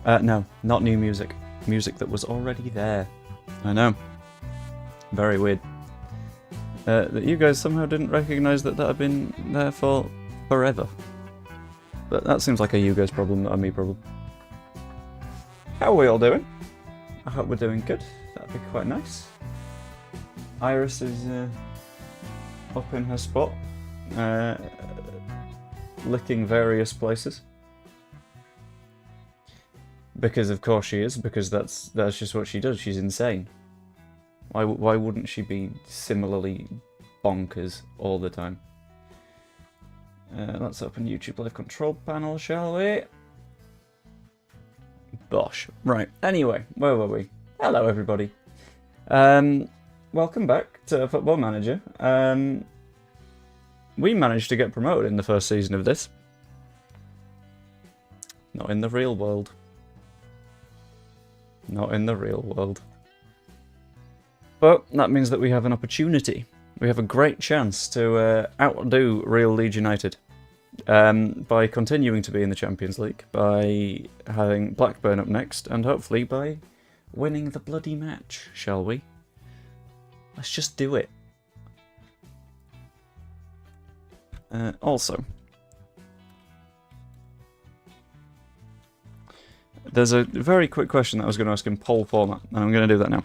No, not new music. Music that was already there. I know. Very weird. That you guys somehow didn't recognise that had been there for forever. But that seems like a you guys problem, not a me problem. How are we all doing? I hope we're doing good. That'd be quite nice. Iris is up in her spot, licking various places. Because of course she is, because that's just what she does. She's insane. Why wouldn't she be similarly bonkers all the time? Let's open YouTube Live Control Panel, shall we? Bosh. Right, anyway, where were we? Hello everybody. Welcome back to Football Manager. We managed to get promoted in the first season of this. Not in the real world. Not in the real world. But that means that we have an opportunity. We have a great chance to outdo real Leeds United by continuing to be in the Champions League, by having Blackburn up next, and hopefully by winning the bloody match, shall we? Let's just do it. Also, there's a very quick question that I was going to ask in poll format, and I'm going to do that now.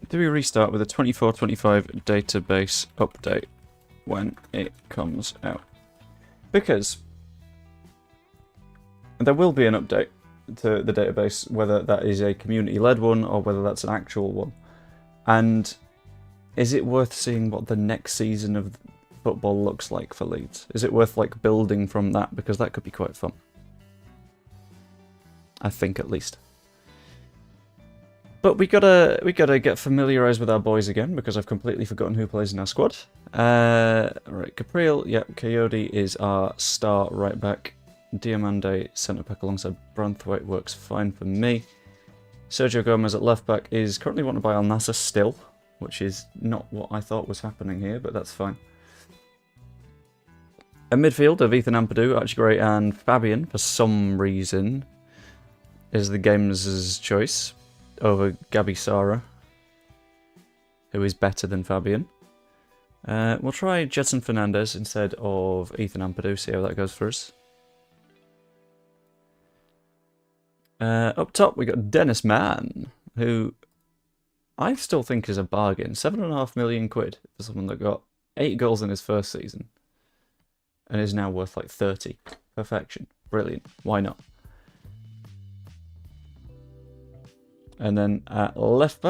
Do we restart with a 24-25 database update when it comes out? Because there will be an update to the database, whether that is a community-led one or whether that's an actual one. And is it worth seeing what the next season of football looks like for Leeds? Is it worth like building from that? Because that could be quite fun. I think, at least. But we gotta get familiarised with our boys again, because I've completely forgotten who plays in our squad. Right, Capriel, yep, Coyote is our star right back. Diamande centre back alongside Branthwaite works fine for me. Sergio Gomez at left back is currently wanted by Al Nassr still, which is not what I thought was happening here, but that's fine. A midfield of Ethan Ampadu, Archie and Fabian, for some reason, is the game's choice over Gabi Sara, who is better than Fabian. We'll try Jetson Fernandez instead of Ethan Ampadu, see how that goes for us. Up top, we got Dennis Mann, who I still think is a bargain. 7.5 million quid for someone that got 8 goals in his first season and is now worth like 30. Perfection. Brilliant. Why not? And then at left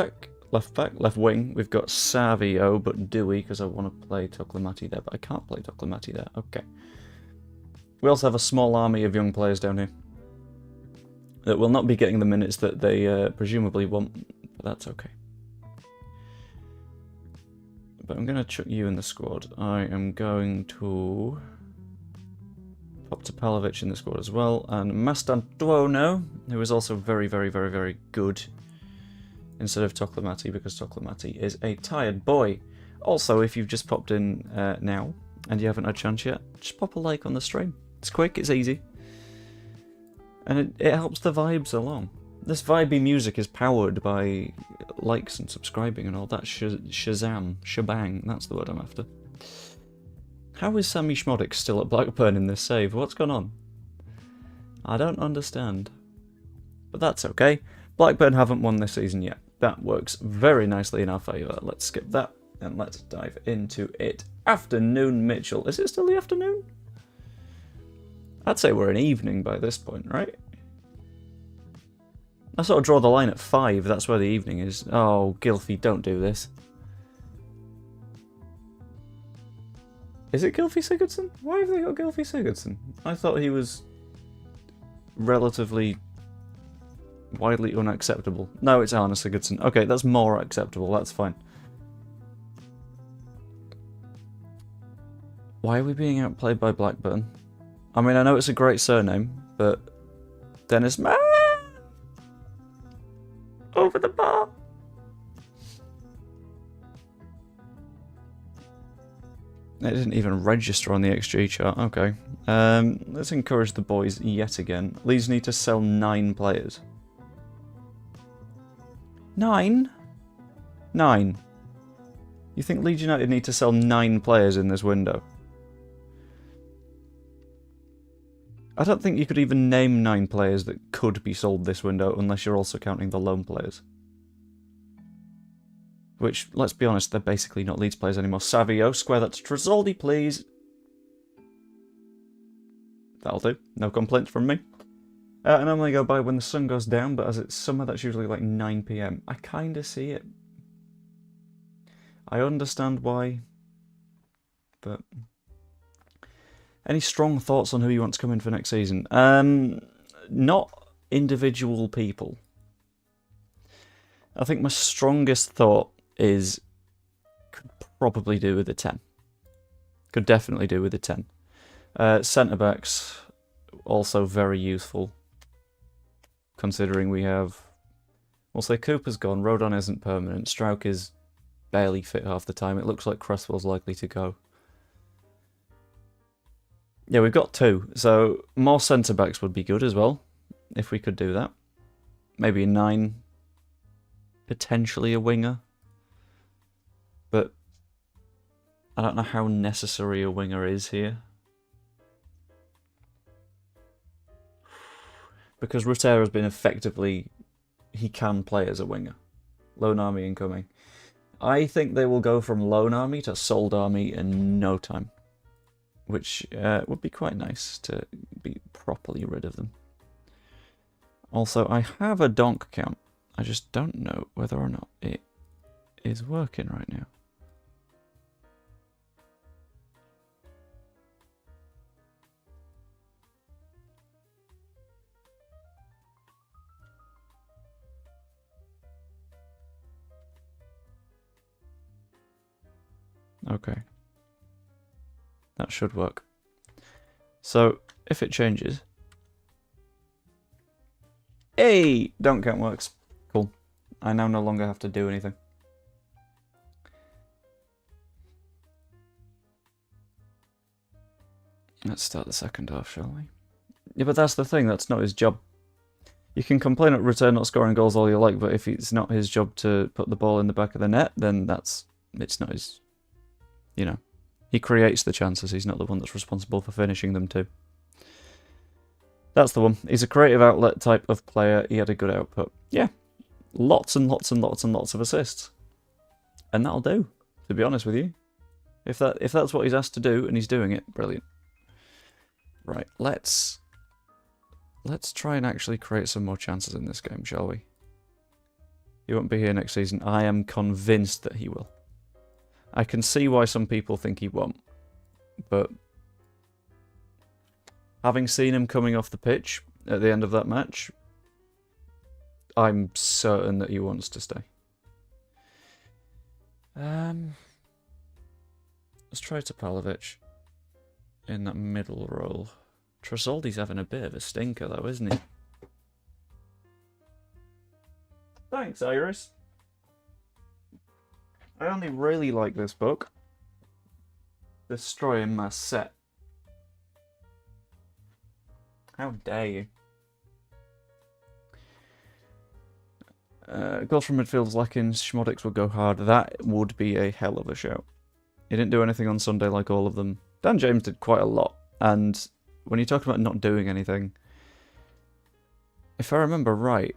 wing, we've got Savio, but Dewey, because I want to play Toklamati there, but I can't play Toklamati there. Okay. We also have a small army of young players down here that will not be getting the minutes that they presumably want, but that's okay. But I'm going to chuck you in the squad. I am going to pop Topalovic in the squad as well, and Mastantuono, who is also very, very, very, very good, instead of Toklamati, because Toklamati is a tired boy. Also, if you've just popped in now, and you haven't had a chance yet, just pop a like on the stream. It's quick, it's easy. And it helps the vibes along. This vibey music is powered by likes and subscribing and all that shebang, that's the word I'm after. How is Sammy Schmodic still at Blackburn in this save? What's gone on? I don't understand. But that's okay. Blackburn haven't won this season yet. That works very nicely in our favour. Let's skip that and let's dive into it. Afternoon Mitchell. Is it still the afternoon? I'd say we're in evening by this point, right? I sort of draw the line at 5, that's where the evening is. Oh, Gylfi, don't do this. Is it Gylfi Sigurdsson? Why have they got Gylfi Sigurdsson? I thought he was relatively widely unacceptable. No, it's Arne Sigurdsson. Okay, that's more acceptable, that's fine. Why are we being outplayed by Blackburn? I mean, I know it's a great surname, but Dennis Mann over the bar. It didn't even register on the XG chart. Okay. Let's encourage the boys yet again. Leeds need to sell 9 players. 9? 9. You think Leeds United need to sell 9 players in this window? I don't think you could even name 9 players that could be sold this window unless you're also counting the loan players. Which, let's be honest, they're basically not Leeds players anymore. Savio, square that to Tresoldi, please. That'll do. No complaints from me. I normally go by when the sun goes down, but as it's summer, that's usually like 9 PM. I kind of see it. I understand why. But any strong thoughts on who you want to come in for next season? Not individual people. I think my strongest thought is could probably do with a 10. Could definitely do with a 10. Centre-backs, also very useful. Considering we have... We'll say Cooper's gone, Rodon isn't permanent, Strauch is barely fit half the time. It looks like Cresswell's likely to go. Yeah, we've got 2, so more centre-backs would be good as well, if we could do that. Maybe a 9, potentially a winger. But I don't know how necessary a winger is here. Because Rutera has been effectively... He can play as a winger. Loan Army incoming. I think they will go from Loan Army to Sold Army in no time. Which would be quite nice to be properly rid of them. Also, I have a donk account. I just don't know whether or not it is working right now. Okay. That should work. So, if it changes... Hey! Don't count works. Cool. I now no longer have to do anything. Let's start the second half, shall we? Yeah, but that's the thing. That's not his job. You can complain at return not scoring goals all you like, but if it's not his job to put the ball in the back of the net, then it's not his... You know, he creates the chances. He's not the one that's responsible for finishing them too. That's the one. He's a creative outlet type of player. He had a good output. Yeah, lots and lots and lots and lots of assists, and that'll do. To be honest with you, if that's what he's asked to do and he's doing it, brilliant. Right, let's try and actually create some more chances in this game, shall we? He won't be here next season. I am convinced that he will. I can see why some people think he won't, but having seen him coming off the pitch at the end of that match, I'm certain that he wants to stay. Let's try Topalovic in that middle role. Tresoldi's having a bit of a stinker though, isn't he? Thanks, Iris. I only really like this book. Destroying my set. How dare you? Goals from midfielders lacking, Schmodix would go hard. That would be a hell of a shout. He didn't do anything on Sunday like all of them. Dan James did quite a lot. And when you talk about not doing anything, if I remember right,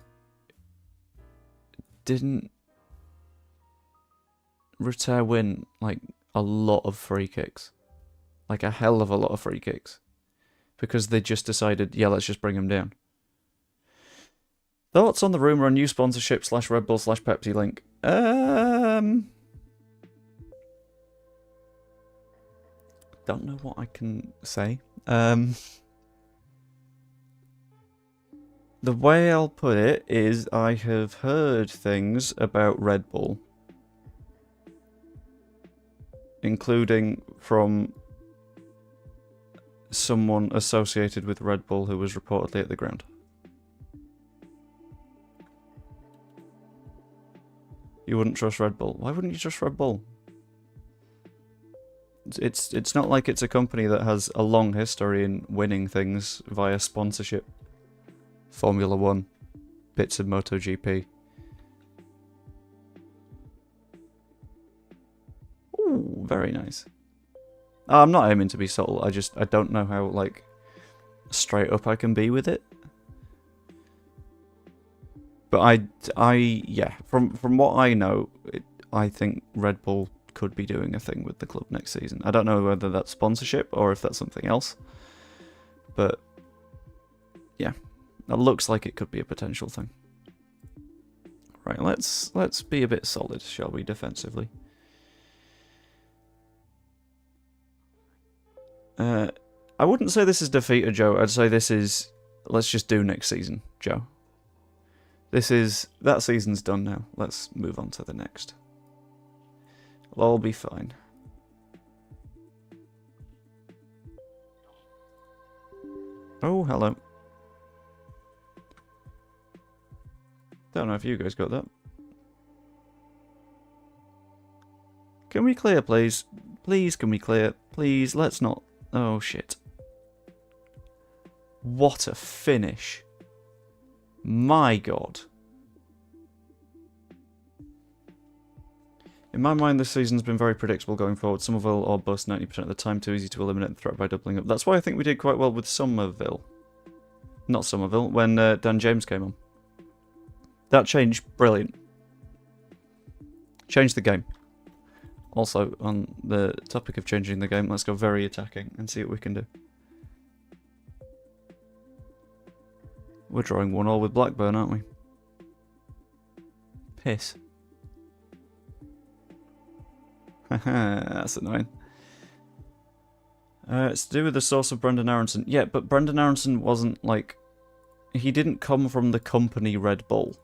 didn't Rutter win like a lot of free kicks? Like a hell of a lot of free kicks. Because they just decided, yeah, let's just bring him down. Thoughts on the rumour on new sponsorship / Red Bull / Pepsi link? Don't know what I can say. The way I'll put it is I have heard things about Red Bull. Including from someone associated with Red Bull who was reportedly at the ground. You wouldn't trust Red Bull. Why wouldn't you trust Red Bull? It's not like it's a company that has a long history in winning things via sponsorship. Formula 1, bits of MotoGP. Ooh, very nice. I'm not aiming to be subtle, I don't know how, like, straight up I can be with it. But yeah, from what I know, I think Red Bull could be doing a thing with the club next season. I don't know whether that's sponsorship or if that's something else. But, yeah, that looks like it could be a potential thing. Right, let's be a bit solid, shall we, defensively. I wouldn't say this is defeated, Joe. I'd say this is, let's just do next season, Joe. That season's done now. Let's move on to the next. It'll all be fine. Oh, hello. Don't know if you guys got that. Can we clear, please? Please, can we clear? Please, let's not. Oh, shit. What a finish. My God. In my mind, this season's been very predictable going forward. Somerville or bust 90% of the time, too easy to eliminate the threat by doubling up. That's why I think we did quite well with Somerville. Not Somerville, when Dan James came on. That changed brilliant. Changed the game. Also, on the topic of changing the game, let's go very attacking and see what we can do. We're drawing 1-1 with Blackburn, aren't we? Piss. Haha, that's annoying. It's to do with the source of Brendan Aronson. Yeah, but Brendan Aronson wasn't, like... He didn't come from the company Red Bull.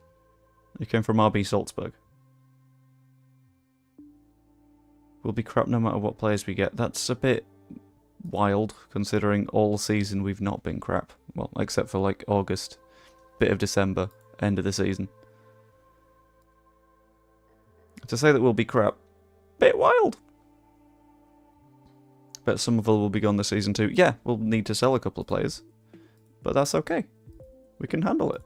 He came from RB Salzburg. We'll be crap no matter what players we get. That's a bit wild, considering all season we've not been crap. Well, except for, like, August, bit of December, end of the season. To say that we'll be crap, bit wild. Bet Somerville will be gone this season too. Yeah, we'll need to sell a couple of players, but that's okay. We can handle it.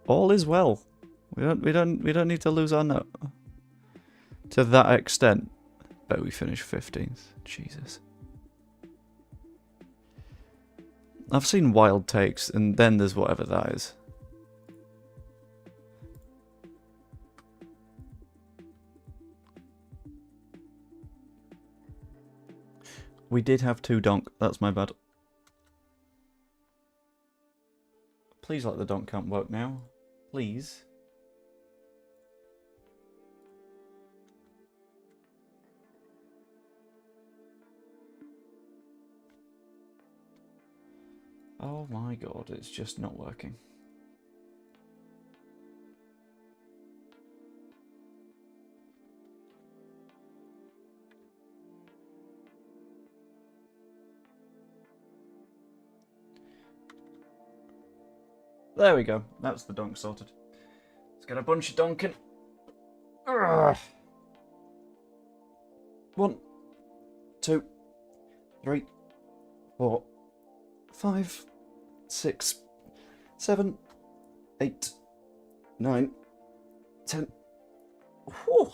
All is well. We don't need to lose our note. To that extent, bet we finish 15th. Jesus. I've seen wild takes, and then there's whatever that is. We did have 2 donk. That's my bad. Please let the donk count work now. Please. Oh my God, it's just not working. There we go. That's the donk sorted. Let's get a bunch of donking. Ugh. 1, 2, 3, 4, 5, 6, 7, 8, 9, 10. Whew.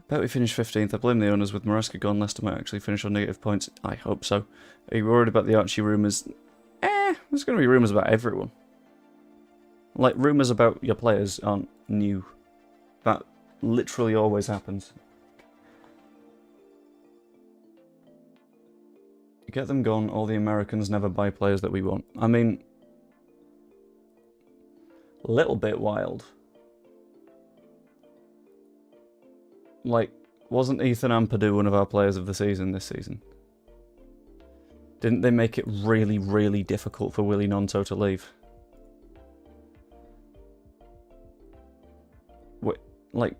Bet we finish 15th. I blame the owners. With Maresca gone, Leicester might actually finish on negative points. I hope so. Are you worried about the Archie rumours? There's going to be rumours about everyone. Like, rumours about your players aren't new. That literally always happens. Get them gone, all the Americans never buy players that we want. I mean, a little bit wild. Like, wasn't Ethan Ampadu one of our players of the season this season? Didn't they make it really, really difficult for Willie Nonto to leave? Like,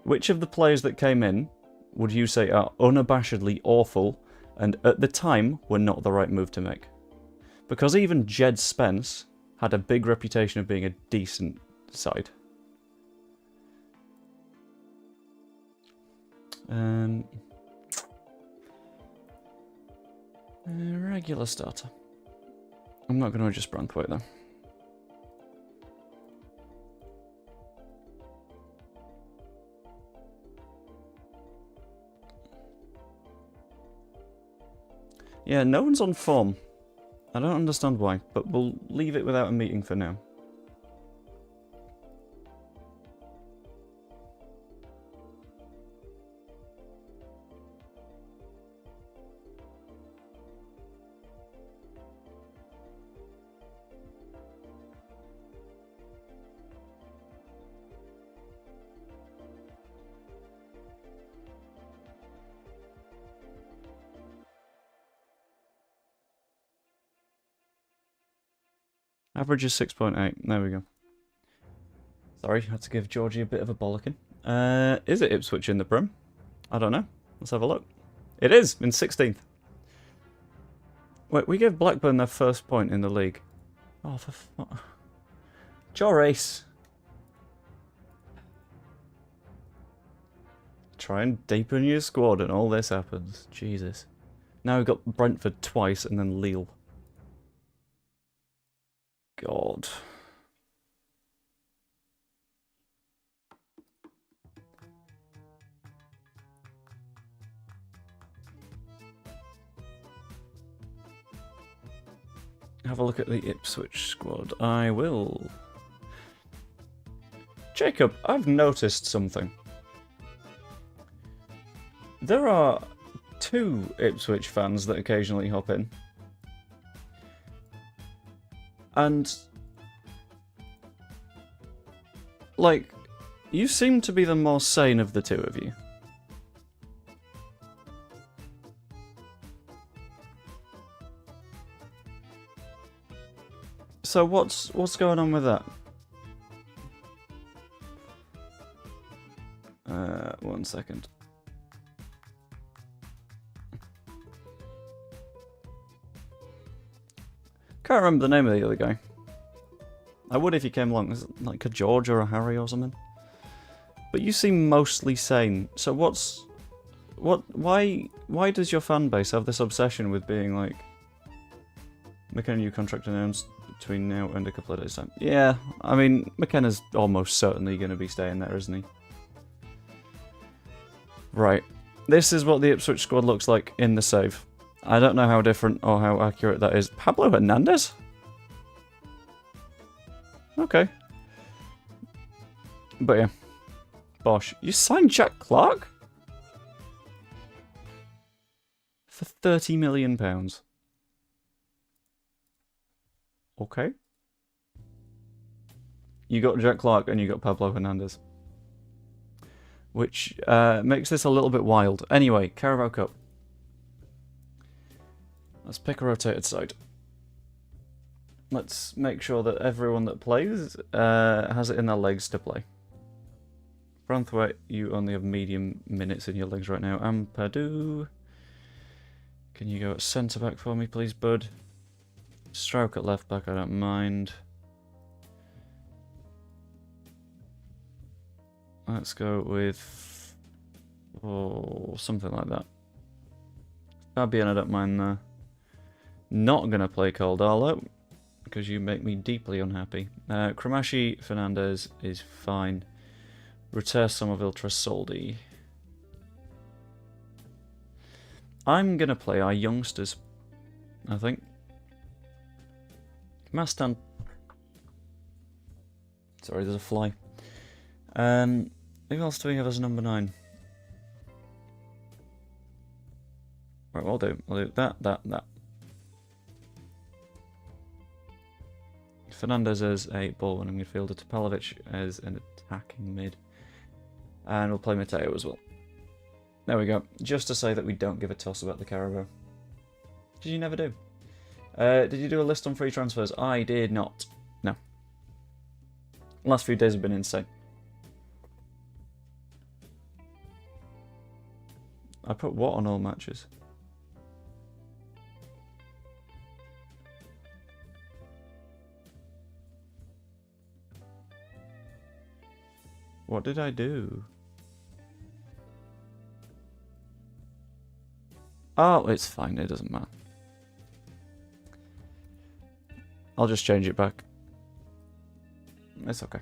which of the players that came in would you say are unabashedly awful and at the time were not the right move to make. Because even Jed Spence had a big reputation of being a decent side. Regular starter. I'm not going to adjust Branthwaite though. Yeah, no one's on form. I don't understand why, but we'll leave it without a meeting for now. Average is 6.8. There we go. Sorry, had to give Georgie a bit of a bollocking. Is it Ipswich in the Prem? I don't know. Let's have a look. It is, in 16th. Wait, we gave Blackburn their first point in the league. Oh, for fuck. Jorace! Try and deepen your squad and all this happens. Jesus. Now we've got Brentford twice and then Lille. God. Have a look at the Ipswich squad. I will. Jacob, I've noticed something. There are 2 Ipswich fans that occasionally hop in. And, like, you seem to be the more sane of the 2 of you. So what's going on with that? 1 second. Can't remember the name of the other guy. I would if he came along. Is it like a George or a Harry or something? But you seem mostly sane. So why does your fan base have this obsession with being like, McKenna new contract announced between now and a couple of days time? Yeah, I mean, McKenna's almost certainly going to be staying there, isn't he? Right. This is what the Ipswich squad looks like in the save. I don't know how different or how accurate that is. Pablo Hernandez? Okay. But yeah. Bosh. You signed Jack Clark? For £30 million. Okay. You got Jack Clark and you got Pablo Hernandez. Which makes this a little bit wild. Anyway, Carabao Cup. Let's pick a rotated side. Let's make sure that everyone that plays has it in their legs to play. Branthwaite, you only have medium minutes in your legs right now. Ampadu. Can you go at centre-back for me, please, bud? Stroke at left-back, I don't mind. Let's go with... oh, something like that. Fabian, I don't mind there. Not going to play Caldalo, because you make me deeply unhappy. Kramashi Fernandez is fine. Reter Somerville Trasoldi. I'm going to play our youngsters, I think. Mastan. Sorry, there's a fly. Who else do we have as number 9? Right, we'll do that. Fernandez as a ball-winning midfielder, Topalovic as an attacking mid. And we'll play Mateo as well. There we go. Just to say that we don't give a toss about the Carabao. Did you never do? Did you do a list on free transfers? I did not. No. Last few days have been insane. I put what on all matches? What did I do? Oh, it's fine. It doesn't matter. I'll just change it back. It's okay.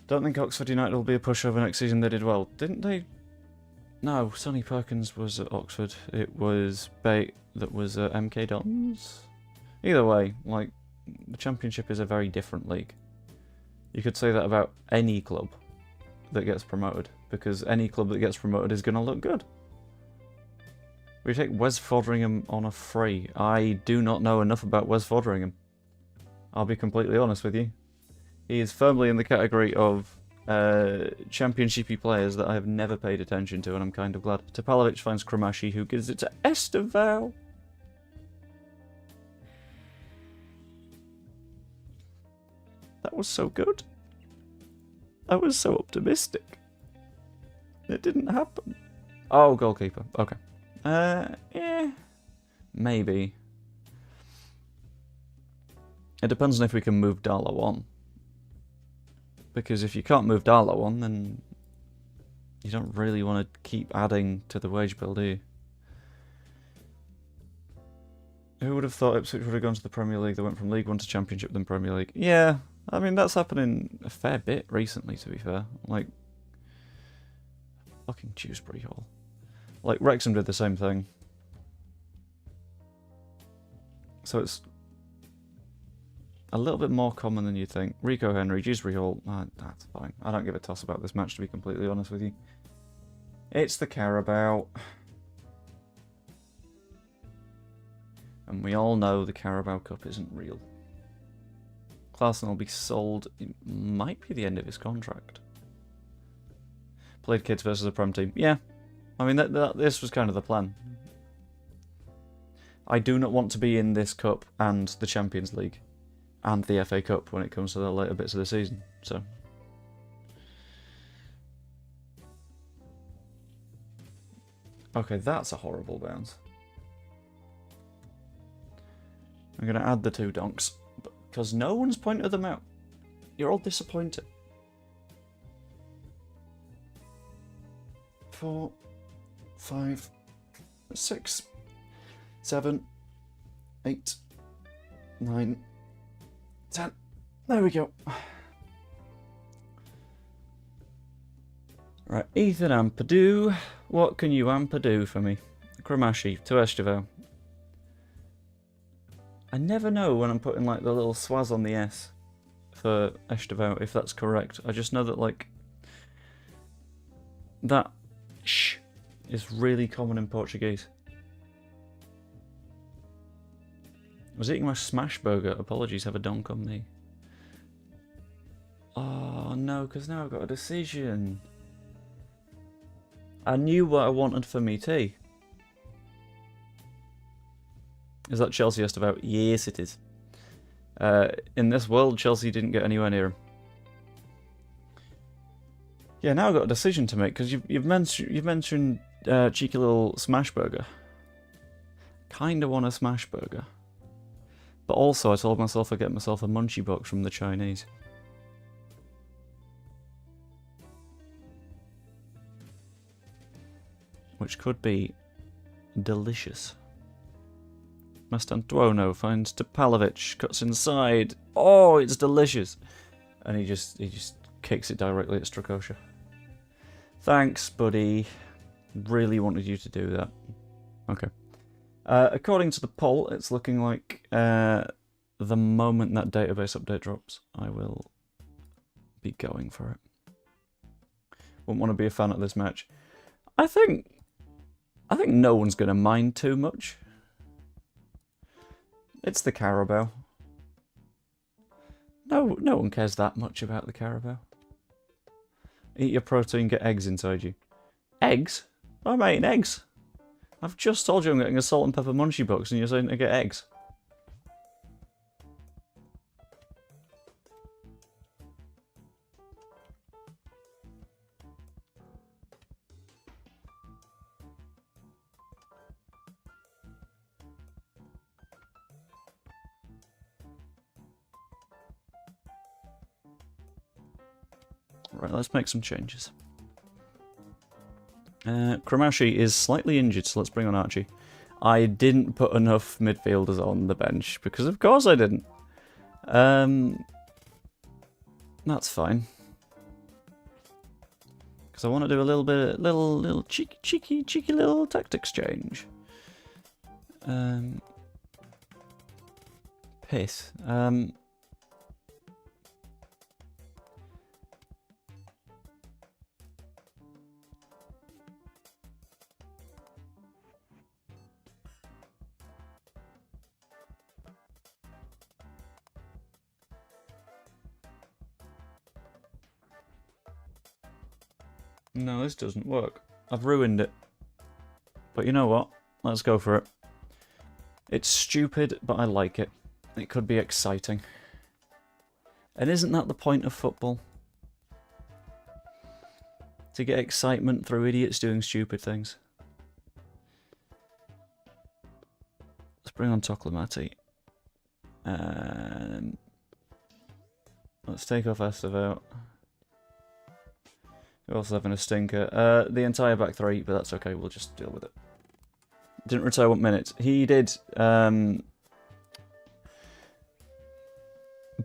Don't think Oxford United will be a pushover next season. They did well. Didn't they? No, Sonny Perkins was at Oxford. It was Bate that was at MK Dons. Either way, like, the Championship is a very different league. You could say that about any club that gets promoted, because any club that gets promoted is going to look good. We take Wes Foderingham on a free. I do not know enough about Wes Foderingham. I'll be completely honest with you. He is firmly in the category of championshipy players that I have never paid attention to, and I'm kind of glad. Topalovic finds Kramashi, who gives it to Esteval. That was so good. I was so optimistic. It didn't happen. Oh, goalkeeper. Okay. Yeah. Maybe. It depends on if we can move Darlow on. Because if you can't move Darlow on, then you don't really want to keep adding to the wage bill, do you? Who would have thought Ipswich would have gone to the Premier League? They went from League One to Championship, then Premier League. Yeah, I mean, that's happening a fair bit recently, to be fair. Like, fucking Dewsbury Hall. Like, Wrexham did the same thing. So it's a little bit more common than you think. Rico Henry, Dewsbury Hall, that's fine. I don't give a toss about this match, to be completely honest with you. It's the Carabao. And we all know the Carabao Cup isn't real. Klaassen will be sold. It might be the end of his contract. Played kids versus a Prem team. Yeah. I mean, this was kind of the plan. I do not want to be in this cup and the Champions League and the FA Cup when it comes to the later bits of the season. So, okay, that's a horrible bounce. I'm going to add the two donks because no one's pointed them out. You're all disappointed. 4, 5, 6, 7, 8, 9, 10. There we go. Right, Ethan Ampadu. What can you Ampadu for me? Kramashi to Esteval. I never know when I'm putting like the little swaz on the S for Esteval, if that's correct. I just know that like that sh is really common in Portuguese. I was eating my smash burger. Apologies, have a donk on me. Oh no, because now I've got a decision. I knew what I wanted for me tea. Is that Chelsea Esteval? Yes, it is. In this world, Chelsea didn't get anywhere near him. Yeah, now I've got a decision to make because you've mentioned cheeky little smash burger. Kinda want a smash burger, but also I told myself I'd get myself a munchie box from the Chinese. Which could be delicious. Mastantuono finds Topalovic, cuts inside. Oh, it's delicious. And he just kicks it directly at Strakosha. Thanks, buddy. Really wanted you to do that. Okay. According to the poll, it's looking like the moment that database update drops, I will be going for it. Wouldn't want to be a fan of this match. I think no one's going to mind too much. It's the Carabao. No one cares that much about the Carabao. Eat your protein, get eggs inside you. Eggs? I'm eating eggs. I've just told you I'm getting a salt and pepper munchie box and you're saying to get eggs. Right, let's make some changes. Kramashi is slightly injured, so let's bring on Archie. I didn't put enough midfielders on the bench, because of course I didn't. That's fine. Because I want to do a little bit, little cheeky little tactics change. Piss. No, this doesn't work. I've ruined it. But you know what? Let's go for it. It's stupid, but I like it. It could be exciting. And isn't that the point of football? To get excitement through idiots doing stupid things. Let's bring on Toklamati. And let's take off Estevao. We're also having a stinker. The entire back three, but that's okay, we'll just deal with it. Didn't retire 1 minute. He did,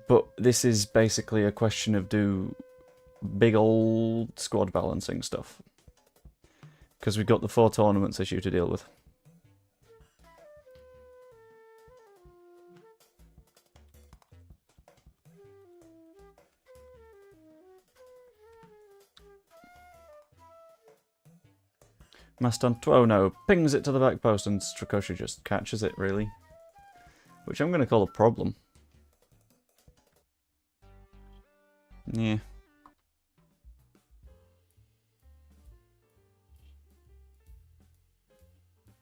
but this is basically a question of do big old squad balancing stuff. Because we've got the 4 tournaments issue to deal with. Mastantuono pings it to the back post and Strakosha just catches it, really. Which I'm going to call a problem. Yeah.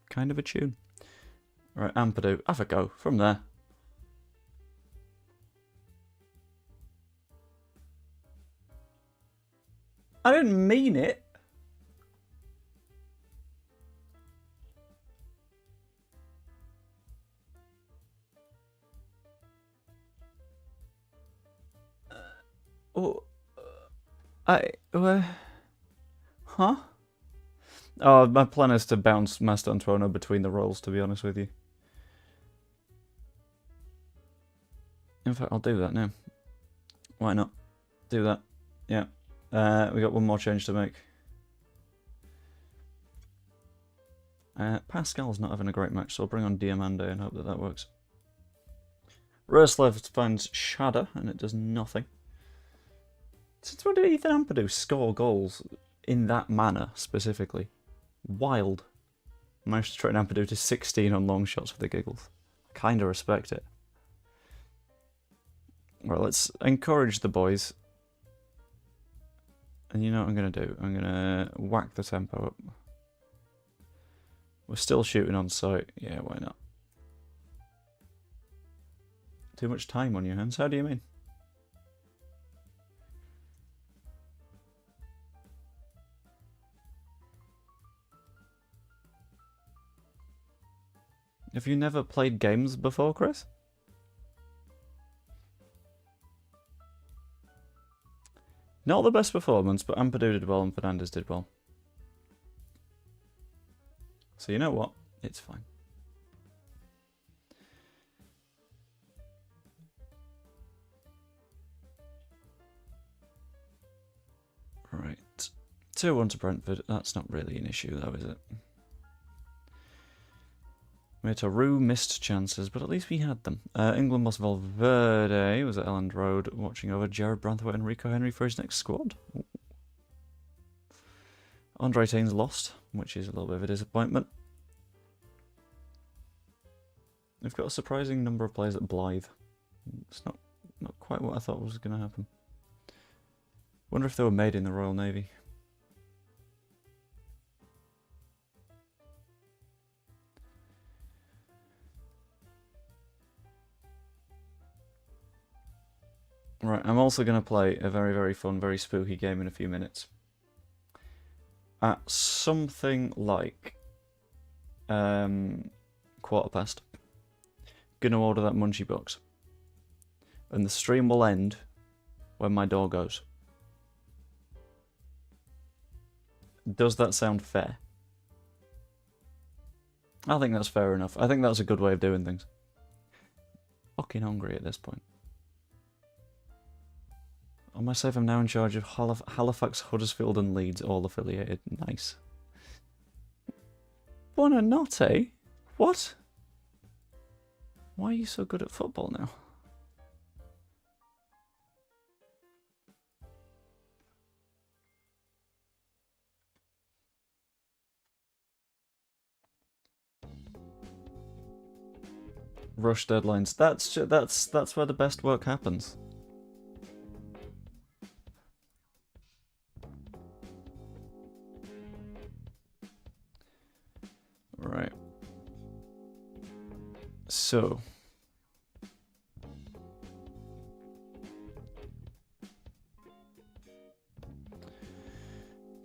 Kind of a tune. Right, Ampadu. Have a go from there. I didn't mean it. Huh? Oh, my plan is to bounce Master Antuono between the rolls, to be honest with you. In fact, I'll do that now. Why not? Do that. Yeah. We got one more change to make. Pascal's not having a great match, so I'll bring on Diamande and hope that that works. Roslev finds Shada, and it does nothing. Since when did Ethan Ampadu score goals in that manner, specifically? Wild. Managed to train Ampadu to 16 on long shots for the giggles. Kinda respect it. Well, let's encourage the boys. And you know what I'm going to do? I'm going to whack the tempo up. We're still shooting on sight. Yeah, why not? Too much time on your hands? How do you mean? Have you never played games before, Chris? Not the best performance, but Ampadu did well and Fernandez did well. So you know what? It's fine. Right. 2-1 to Brentford. That's not really an issue though, is it? Mitaru missed chances, but at least we had them. England lost Valverde, was at Elland Road, watching over Jared Branthwaite and Rico Henry for his next squad. Ooh. Andre Taines lost, which is a little bit of a disappointment. We've got a surprising number of players at Blythe. It's not quite what I thought was going to happen. Wonder if they were made in the Royal Navy. Right, I'm also going to play a very, very fun, very spooky game in a few minutes. At something like 1:15. Gonna order that munchie box. And the stream will end when my door goes. Does that sound fair? I think that's fair enough. I think that's a good way of doing things. Fucking hungry at this point. On my save, I'm now in charge of Halifax, Huddersfield and Leeds, all affiliated. Nice. Buonanotte? What? Why are you so good at football now? Rush deadlines. That's where the best work happens. Right. So.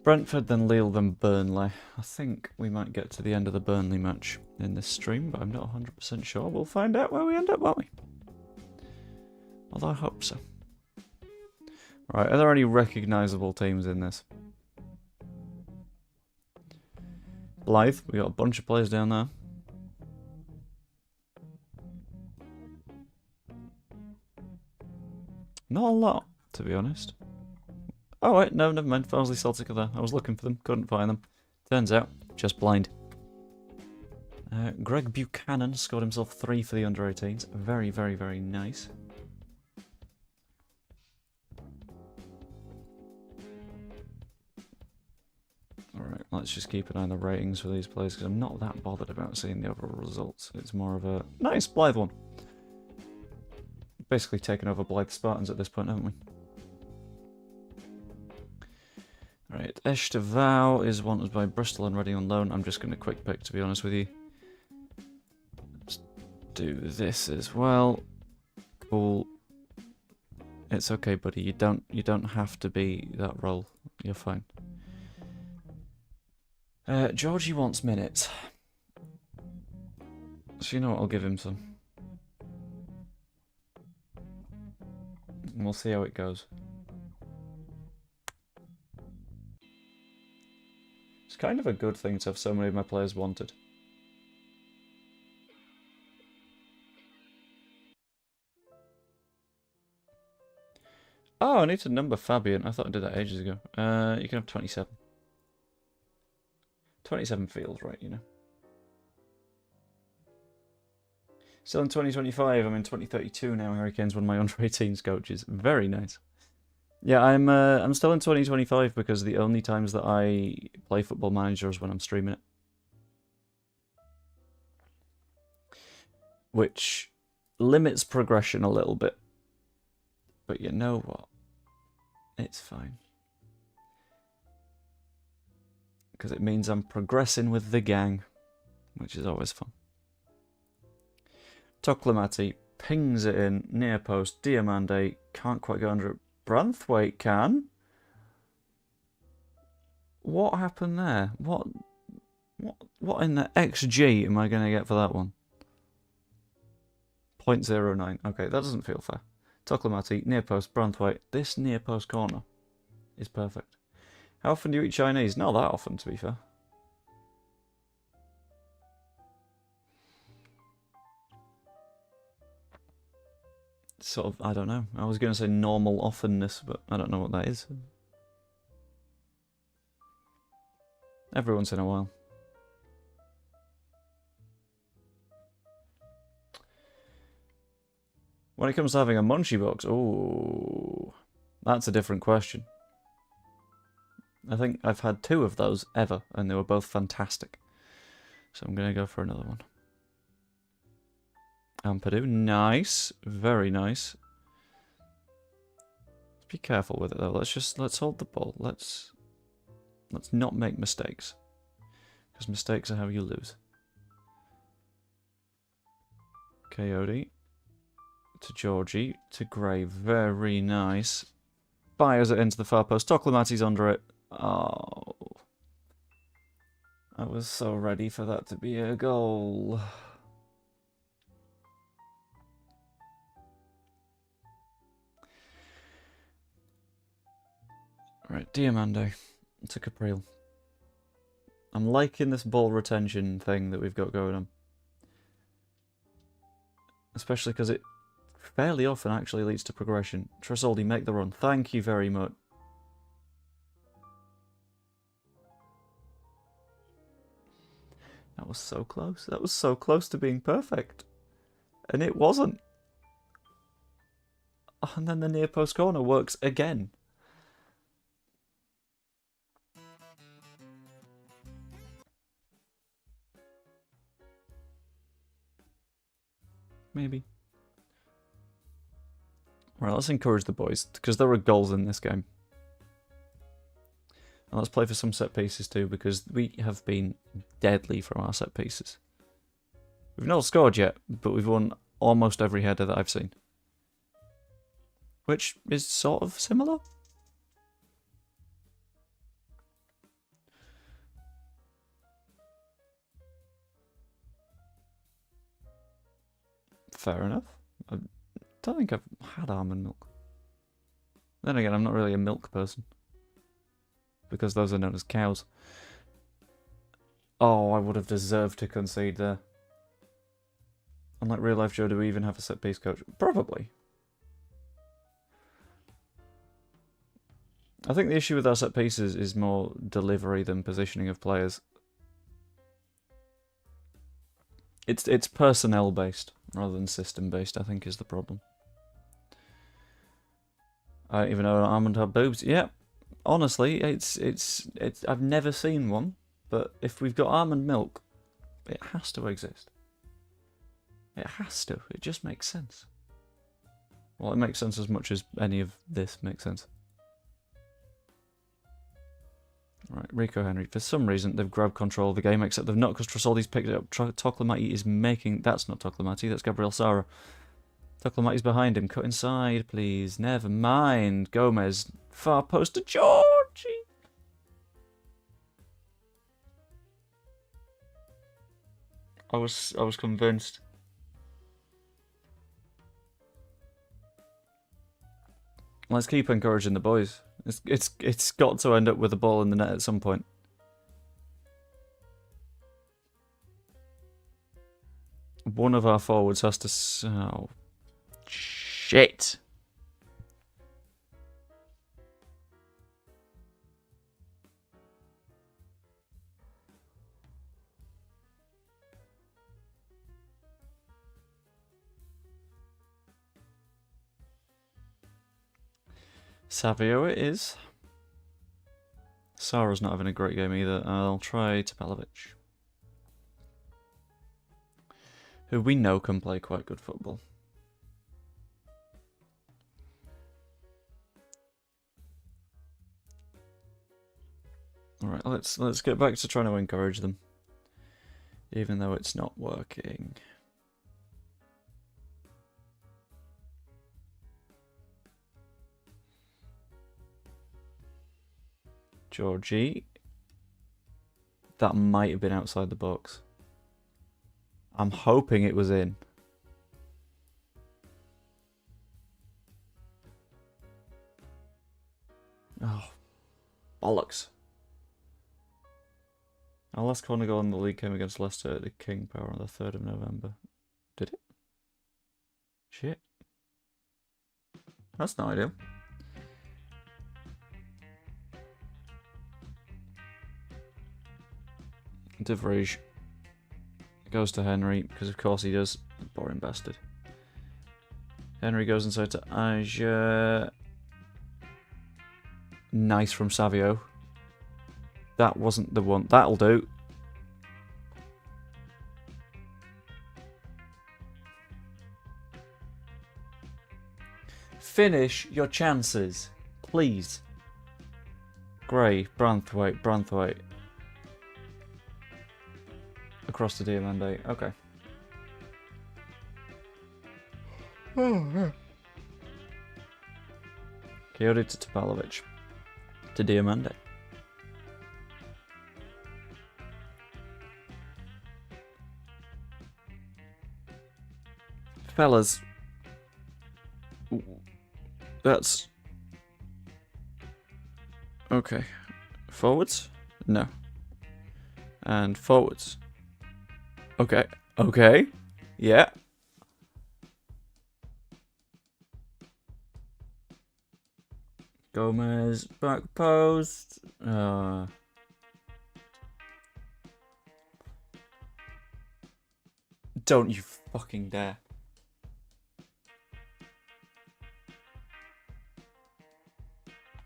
Brentford, then Lille, then Burnley. I think we might get to the end of the Burnley match in this stream, but I'm not 100% sure. We'll find out where we end up, won't we? Although I hope so. Right, are there any recognisable teams in this? Blythe, we got a bunch of players down there. Not a lot, to be honest. Oh wait, no, never mind. Farnsley Celtic are there. I was looking for them, couldn't find them. Turns out, just blind. Greg Buchanan scored himself 3 for the under-18s. Very, very, very nice. Alright, let's just keep an eye on the ratings for these players, because I'm not that bothered about seeing the overall results. It's more of a nice Blythe one. Basically taken over Blythe Spartans at this point, haven't we? Right, Echtevau is wanted by Bristol and Reading on loan. I'm just going to quick pick, to be honest with you. Let's do this as well. Cool. It's okay, buddy. You don't have to be that role. You're fine. Georgie wants minutes. So you know what? I'll give him some. And we'll see how it goes. It's kind of a good thing to have so many of my players wanted. Oh, I need to number Fabian. I thought I did that ages ago. You can have 27. 27 feels right, you know. Still in 2025, I'm in 2032 now. Harry Kane's one of my under-18s coaches. Very nice. Yeah, I'm still in 2025 because the only times that I play Football Manager is when I'm streaming it. Which limits progression a little bit. But you know what? It's fine. Because it means I'm progressing with the gang, which is always fun. Toklamati pings it in, near post, Diamande can't quite go under it. Branthwaite can? What happened there? What in the XG am I going to get for that one? 0.09. Okay, that doesn't feel fair. Toklamati, near post, Branthwaite. This near post corner is perfect. How often do you eat Chinese? Not that often, to be fair. Sort of, I don't know. I was going to say normal offenness, but I don't know what that is. Every once in a while. When it comes to having a munchie box, ooh, that's a different question. I think I've had 2 of those ever, and they were both fantastic. So I'm going to go for another one. Ampadu, nice, very nice. Be careful with it though. Let's hold the ball. Let's not make mistakes, because mistakes are how you lose. Coyote to Georgie to Gray, very nice. Fires it into the far post. Toklamati's under it. Oh, I was so ready for that to be a goal. Right, Diamande to Capril. I'm liking this ball retention thing that we've got going on. Especially because it fairly often actually leads to progression. Tresoldi, make the run. Thank you very much. That was so close. That was so close to being perfect. And it wasn't. And then the near post corner works again. Maybe. Right, let's encourage the boys, because there are goals in this game. And let's play for some set pieces too, because we have been deadly from our set pieces. We've not scored yet, but we've won almost every header that I've seen. Which is sort of similar. Fair enough. I don't think I've had almond milk. Then again, I'm not really a milk person. Because those are known as cows. Oh, I would have deserved to concede there. Unlike real life Joe, do we even have a set piece coach? Probably. I think the issue with our set pieces is more delivery than positioning of players. It's personnel based rather than system based, I think, is the problem. I don't even know almond have boobs. Yeah, honestly, it's I've never seen one, but if we've got almond milk, it has to exist. It has to. It just makes sense. Well, it makes sense as much as any of this makes sense. Right, Rico Henry. For some reason, they've grabbed control of the game, except they've not, because Tresoldi's picked it up. Toklamati is making... That's not Toklamati, that's Gabriel Sara. Toklamati's behind him. Cut inside, please. Never mind. Gomez. Far post to Georgie. I was convinced. Let's keep encouraging the boys. It's got to end up with the ball in the net at some point. One of our forwards has to... Oh, shit. Savio it is. Sara's not having a great game either. I'll try Tapalovic, who we know can play quite good football. Alright, let's get back to trying to encourage them. Even though it's not working. Georgie. That might have been outside the box. I'm hoping it was in. Oh, bollocks. Our last corner goal in the league came against Leicester at the King Power on the 3rd of November. Did it? Shit. That's not ideal. De Vrij goes to Henry, because of course he does. Boring bastard. Henry goes inside to Aja. Nice from Savio. That wasn't the one. That'll do. Finish your chances, please. Gray, Branthwaite. Across to Diamande. Okay. Coyote to Tapalovic. To Diamande. Fellas. That's... Okay. Forwards? No. And forwards. Okay. Okay. Yeah. Gomez, back post. Don't you fucking dare.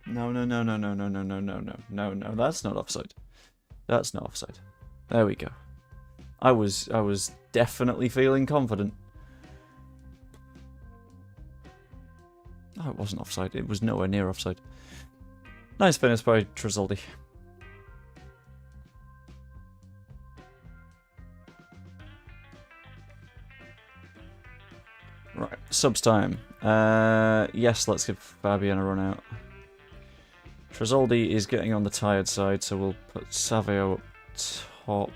No, no, no, no, no, no, no, no, no, no, no, no. That's not offside. That's not offside. There we go. I was definitely feeling confident. No, it wasn't offside. It was nowhere near offside. Nice finish by Tresoldi. Right, subs time. Yes, let's give Fabian a run out. Tresoldi is getting on the tired side, so we'll put Savio up top.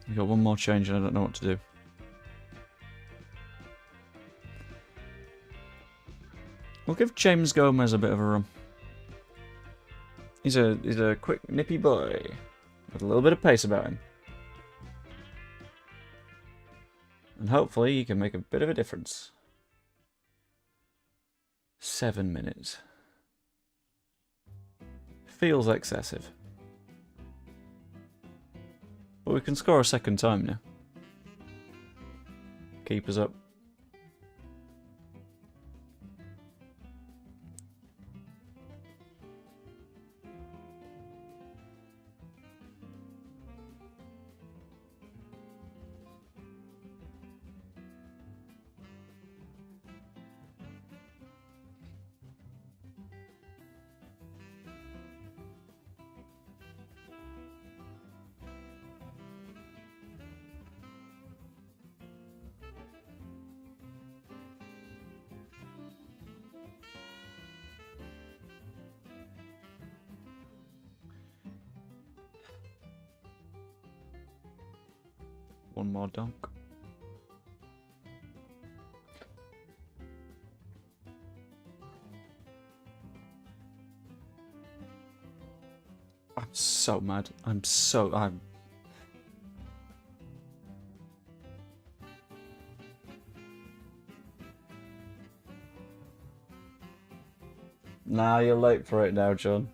We've got one more change and I don't know what to do. We'll give James Gomez a bit of a run. He's a quick, nippy boy with a little bit of pace about him. And hopefully he can make a bit of a difference. 7 minutes. Feels excessive. But we can score a second time now. Keeper's up. One more dunk. I'm so mad. I'm. Nah, you're late for it now, John.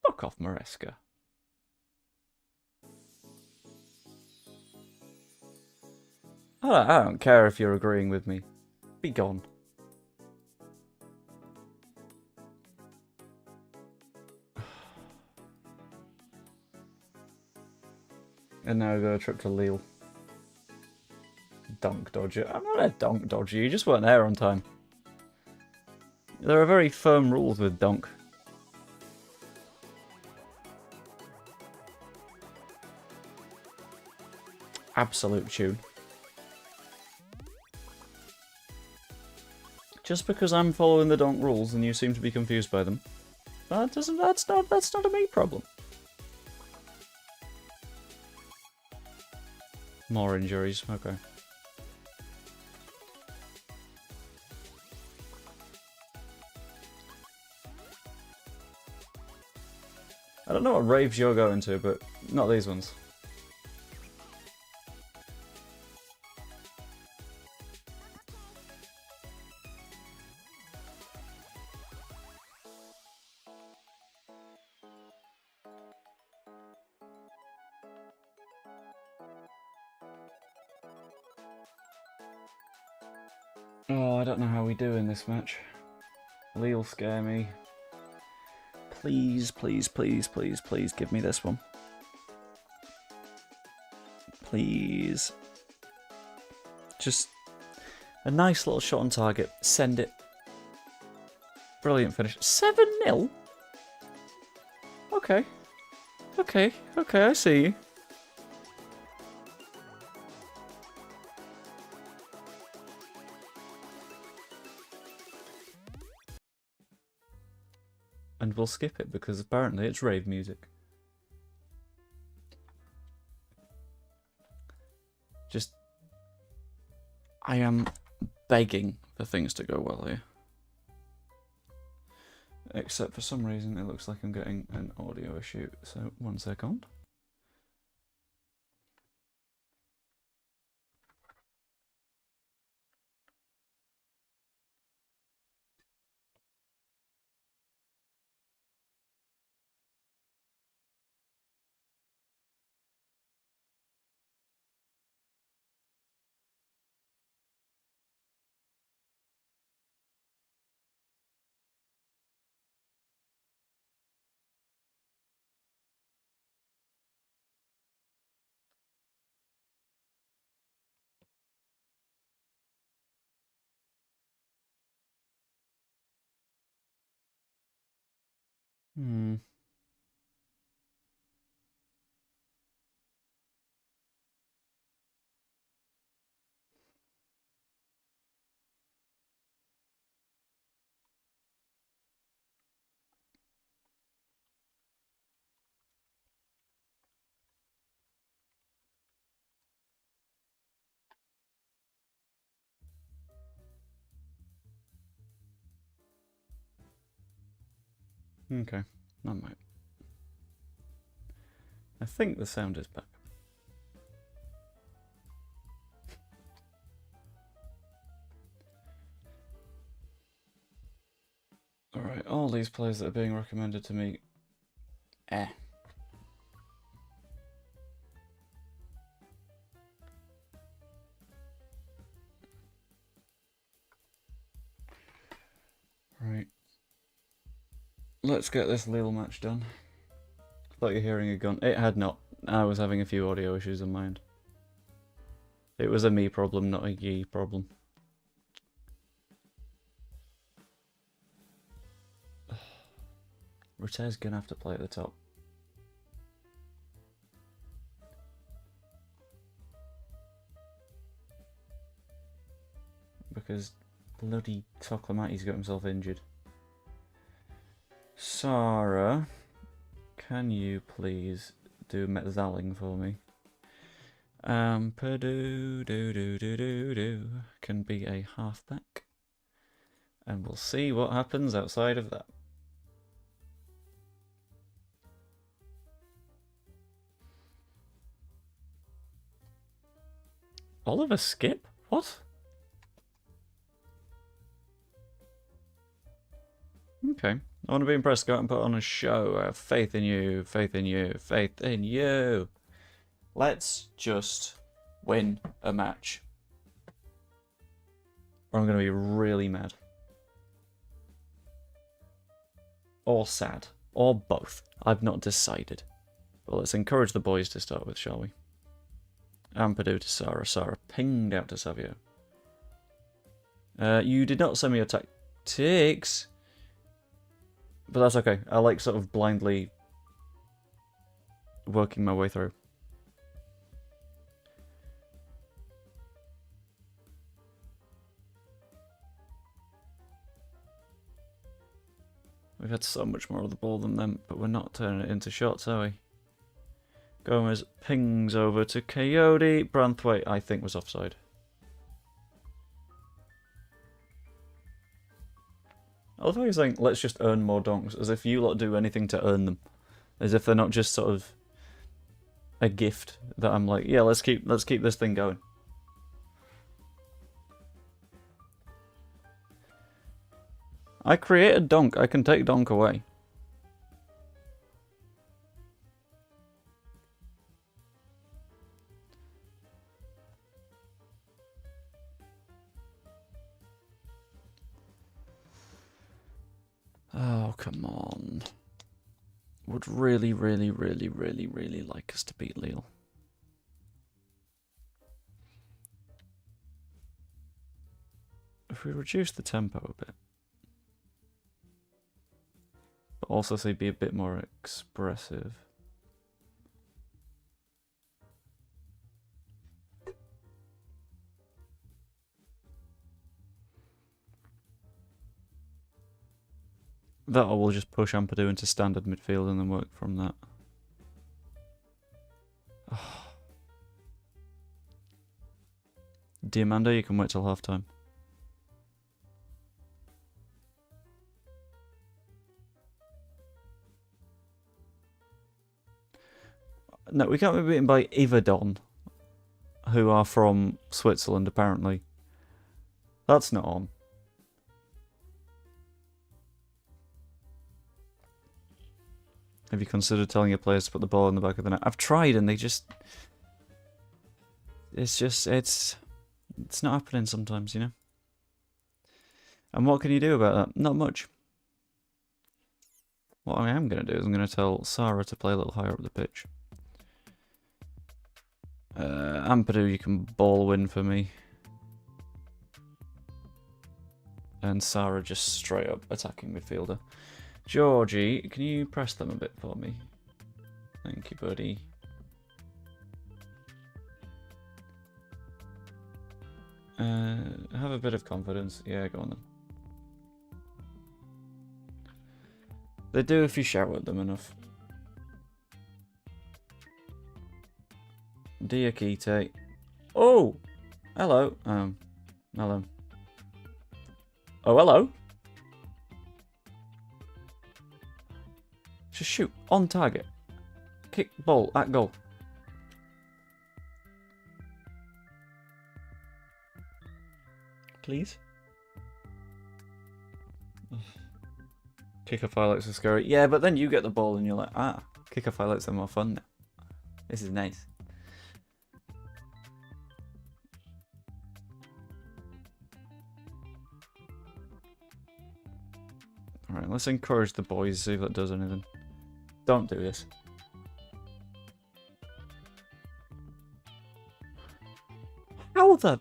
Fuck off, Maresca. I don't care if you're agreeing with me. Be gone. And now we go a trip to Lille. Dunk dodger. I'm not a dunk dodger, you just weren't there on time. There are very firm rules with dunk. Absolute tune. Just because I'm following the donk rules and you seem to be confused by them, that's not a me problem. More injuries, okay. I don't know what raves you're going to, but not these ones. Oh, I don't know how we do in this match. Lille scare me. Please, please, please, please, please give me this one. Please. Just a nice little shot on target. Send it. Brilliant finish. 7-0? Okay. Okay, okay, I see you. and we'll skip it because apparently it's rave music. Just, I am begging for things to go well here. Except for some reason it looks like I'm getting an audio issue, so 1 second. Okay, that might. I think the sound is back. Alright, all these players that are being recommended to me. Right. Let's get this Lille match done. I thought you were hearing a gun. It had not. I was having a few audio issues on my end. It was a me problem, not a ye problem. Rute's gonna have to play at the top. Because bloody Toklamati's got himself injured. Sarah, can you please do Metzaling for me? Purdue can be a halfback. And we'll see what happens outside of that. Oliver Skip? What? Okay. I want to be impressed. Go out and put on a show. I have faith in you. Faith in you. Faith in you. Let's just win a match. Or I'm going to be really mad. Or sad. Or both. I've not decided. But let's encourage the boys to start with, shall we? Ampadu to Sarah. Sarah pinged out to Savio. You did not send me your tactics. But that's okay. I like sort of blindly working my way through. We've had so much more of the ball than them, but we're not turning it into shots, are we? Gomez pings over to Coyote. Branthwaite, I think, was offside. I love how you're saying, let's just earn more donks, as if you lot do anything to earn them. As if they're not just sort of a gift that I'm like, yeah, let's keep this thing going. I created donk, I can take donk away. Oh, come on. Would really, really, really, really, really like us to beat Lille. If we reduce the tempo a bit. But also say be a bit more expressive. That or we'll just push Ampadu into standard midfield and then work from that. Diamanda, you can wait till half time. No, we can't be beaten by Iverdon, who are from Switzerland, apparently. That's not on. Have you considered telling your players to put the ball in the back of the net? I've tried and they just... It's not happening sometimes, you know? And what can you do about that? Not much. What I am going to do is I'm going to tell Sarah to play a little higher up the pitch. Ampadu, you can ball win for me. And Sarah just straight up attacking midfielder. Georgie, can you press them a bit for me? Thank you, buddy. Have a bit of confidence. Yeah, go on then. They do if you shout at them enough. Diakite. Oh! Hello. Hello. Oh, hello. Just shoot. On target. Kick ball at goal. Please? Kick-off highlights are scary. Yeah, but then you get the ball and you're like, ah, kick-off highlights are more fun now. This is nice. Alright, let's encourage the boys, see if that does anything. Don't do this. How the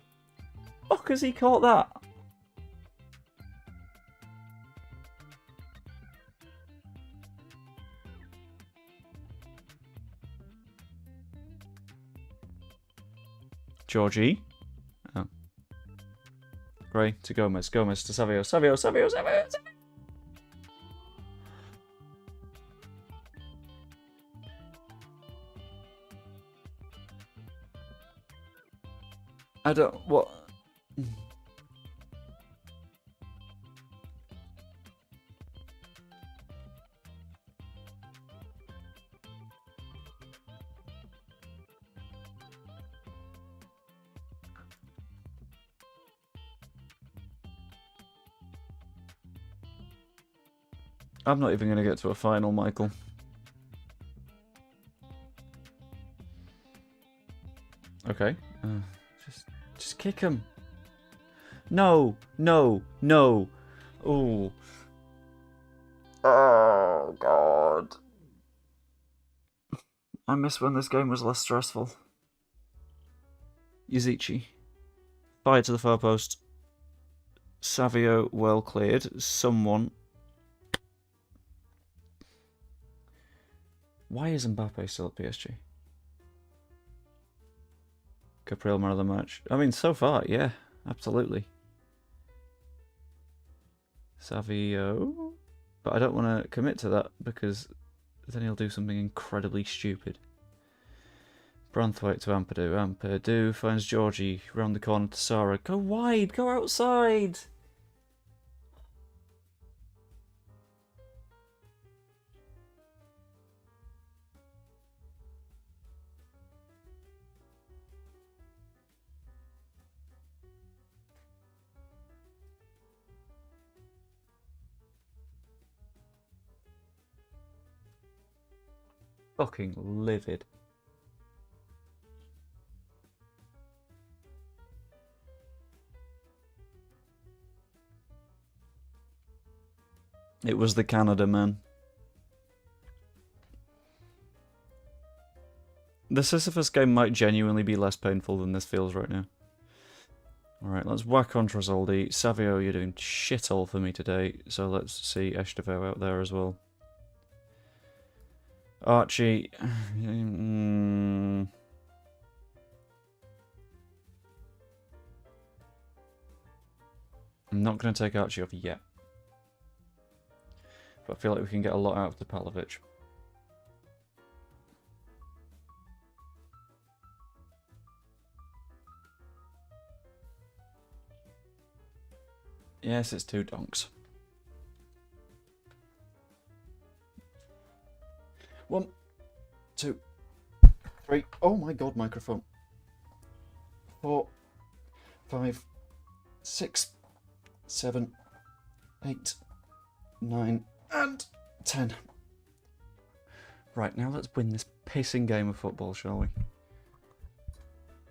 fuck has he caught that? Georgie. Oh. Gray to Gomez. Gomez to Savio. Savio. Savio. Savio. Savio. I don't... What? I'm not even going to get to a final, Michael. Okay. Just kick him. No, no, no. Ooh. Oh, God. I miss when this game was less stressful. Yuzichi. Fire to the far post. Savio well cleared. Someone. Why is Mbappe still at PSG? Capriel man of the match. I mean, so far, yeah, absolutely. Savio. But I don't want to commit to that because then he'll do something incredibly stupid. Branthwaite to Ampadu. Ampadu finds Georgie round the corner to Sarah. Go wide, go outside. Fucking livid. It was the Canada man. The Sisyphus game might genuinely be less painful than this feels right now. Alright, let's whack on Trasoldi. Savio, you're doing shit all for me today, so let's see Estevo out there as well. Archie. I'm not going to take Archie off yet. But I feel like we can get a lot out of the Palovic. Yes, it's 2 donks. 1, 2, 3. Oh my god, microphone. 4, 5, 6, 7, 8, 9, and 10. Right, now let's win this pissing game of football, shall we?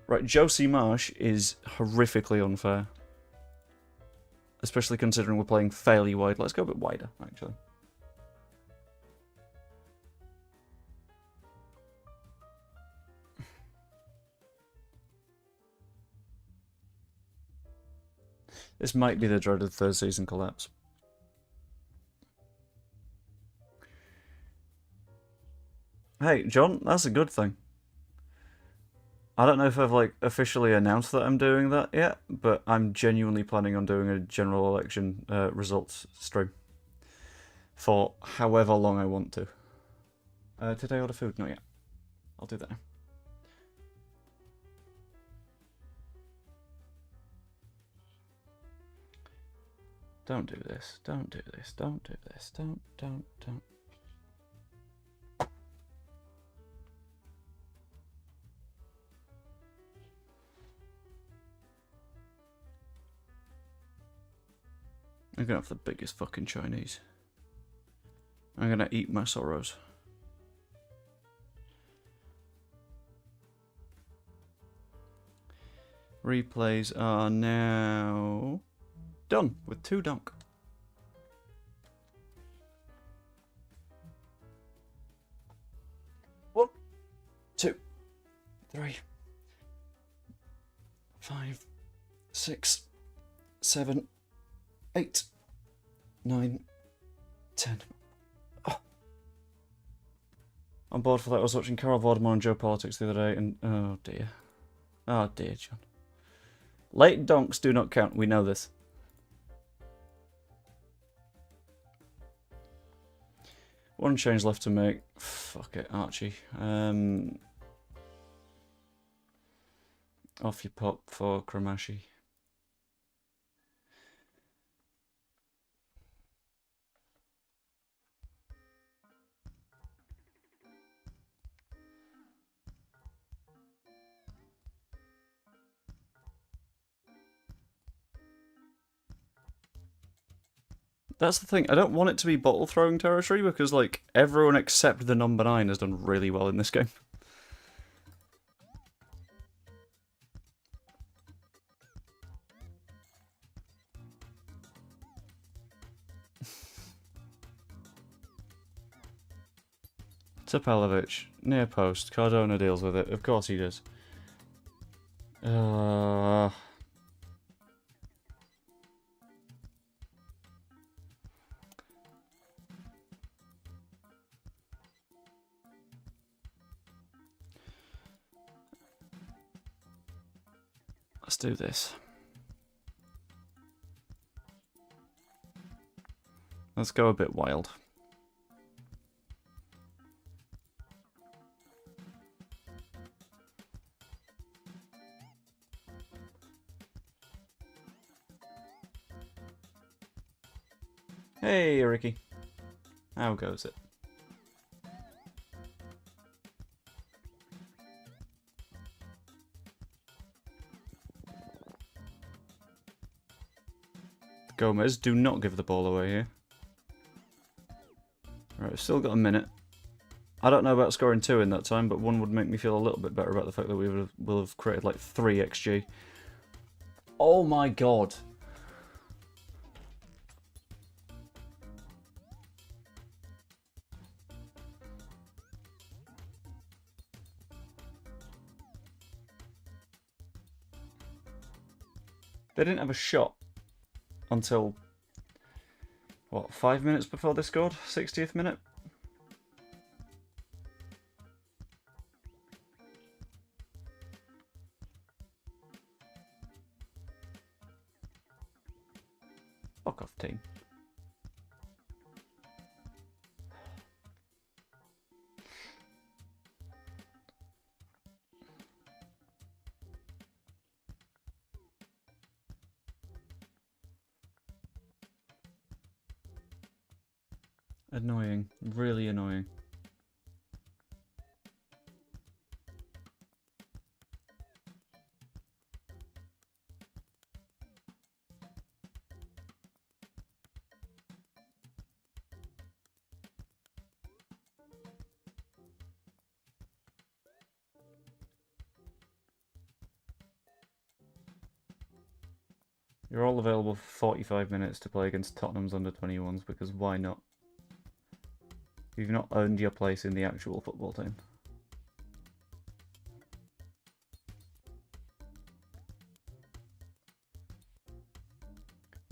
Right, Josie Marsh is horrifically unfair. Especially considering we're playing fairly wide. Let's go a bit wider, actually. This might be the dreaded third season collapse. Hey, John, that's a good thing. I don't know if I've like officially announced that I'm doing that yet, but I'm genuinely planning on doing a general election results stream for however long I want to. Did I order food? Not yet. I'll do that now. Don't do this. Don't do this. Don't do this. Don't. I'm gonna have the biggest fucking Chinese. I'm gonna eat my sorrows. Replays are now done with 2 donk. One, 2, 3, 5, 6, 7, 8, 9, 10. Oh. I'm bored for that. I was watching Carol Valdemar and Joe Politics the other day, and oh dear. Oh dear, John. Late donks do not count. We know this. One change left to make. Fuck it, Archie. Off you pop for Kramashi. That's the thing, I don't want it to be bottle throwing territory because, like, everyone except the number 9 has done really well in this game. Topalovic, near post, Cardona deals with it, of course he does. Let's do this. Let's go a bit wild. Hey, Ricky. How goes it? Gomez, do not give the ball away here. Right, we've still got a minute. I don't know about scoring 2 in that time, but 1 would make me feel a little bit better about the fact that we will have created like 3 XG. Oh my god. They didn't have a shot until, what, 5 minutes before they scored? 60th minute? Fuck off, team. Annoying. Really annoying. You're all available for 45 minutes to play against Tottenham's under-21s, because why not? You've not earned your place in the actual football team.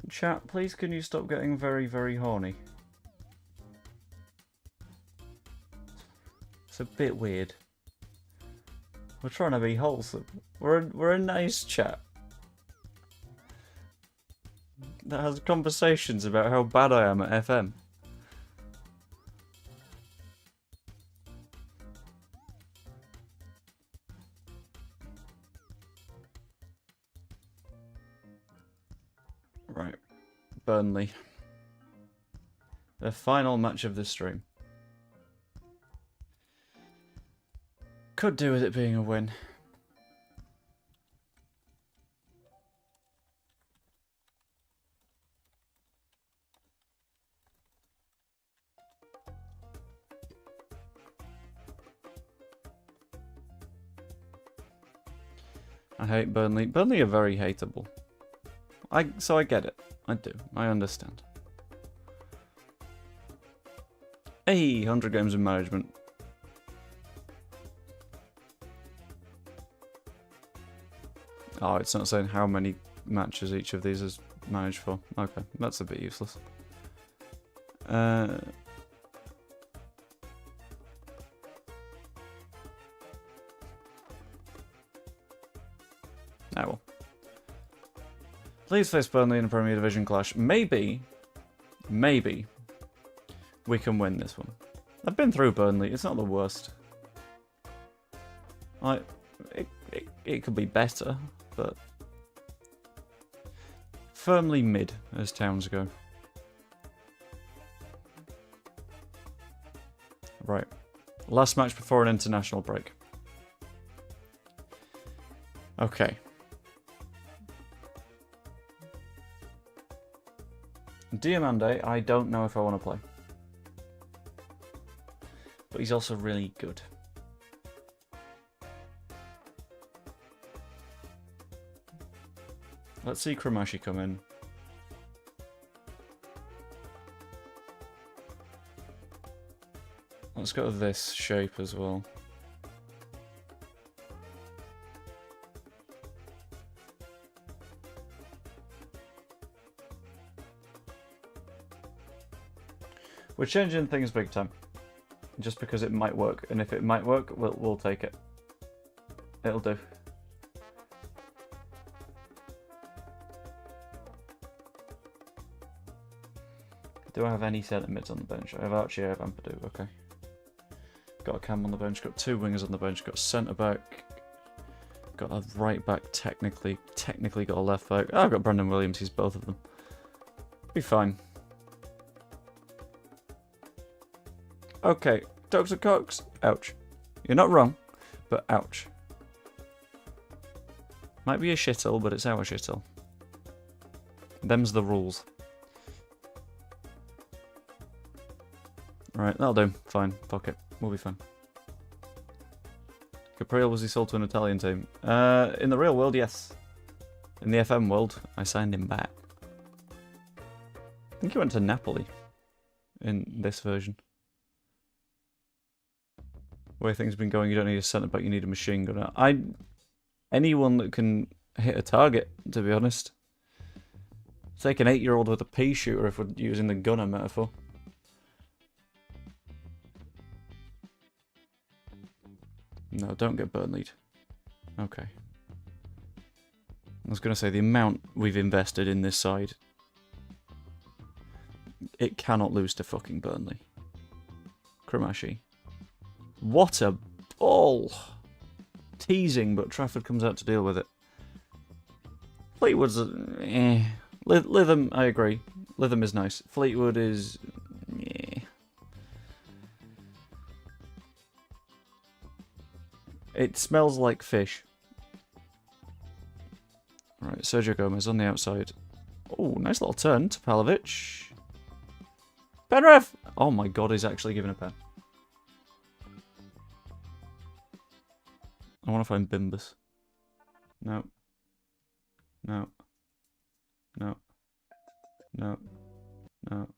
Chat, please can you stop getting very, very horny? It's a bit weird. We're trying to be wholesome. We're a nice chat that has conversations about how bad I am at FM. Right. Burnley. The final match of the stream. Could do with it being a win. I hate Burnley. Burnley are very hateable. So I get it. I do. I understand. Hey, 100 games in management. Oh, it's not saying how many matches each of these is managed for. Okay, that's a bit useless. Oh well. Please face Burnley in a Premier Division clash. Maybe we can win this one. I've been through Burnley. It's not the worst. It could be better, but firmly mid as towns go. Right. Last match before an international break. Okay. Diamande, I don't know if I want to play. But he's also really good. Let's see Kramashi come in. Let's go to this shape as well. We're changing things big time, just because it might work, and if it might work, we'll take it. It'll do. Do I have any centre mids on the bench? I have Archie, I have Ampadu, okay. Got a Cam on the bench, got two wingers on the bench, got a centre back, got a right back, technically got a left back. Oh, I've got Brandon Williams, he's both of them. Be fine. Okay, Dr. Cox, ouch. You're not wrong, but ouch. Might be a shithole, but it's our shithole. Them's the rules. Right, that'll do. Fine, fuck it. We'll be fine. Capriel, was he sold to an Italian team? In the real world, yes. In the FM world, I signed him back. I think he went to Napoli in this version. The way things have been going, you don't need a centre back, you need a machine gunner. Anyone that can hit a target, to be honest. Take an 8-year-old with a pea shooter if we're using the gunner metaphor. No, don't get Burnley'd. Okay. I was going to say, the amount we've invested in this side, it cannot lose to fucking Burnley. Kramashi. What a ball! Teasing, but Trafford comes out to deal with it. Fleetwood's... Lytham, I agree. Lytham is nice. Fleetwood is... It smells like fish. Right, Sergio Gomez on the outside. Oh, nice little turn to Palovic. Penref! Oh my god, he's actually giving a pen. I want to find Bimbus. No. No. No. No. No.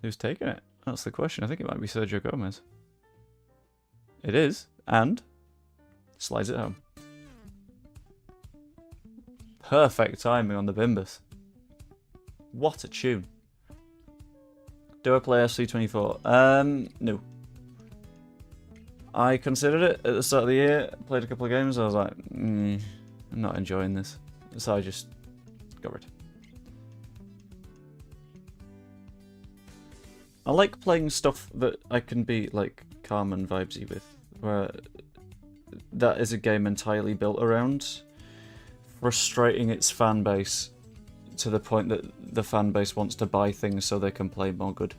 Who's taking it? That's the question. I think it might be Sergio Gomez. It is. And slides it home. Perfect timing on the Bimbus. What a tune. Do I play FC24? No. I considered it at the start of the year. Played a couple of games. I was like, I'm not enjoying this. So I just got rid. I like playing stuff that I can be like calm and vibesy with. Where that is a game entirely built around frustrating its fan base to the point that the fan base wants to buy things so they can play more good.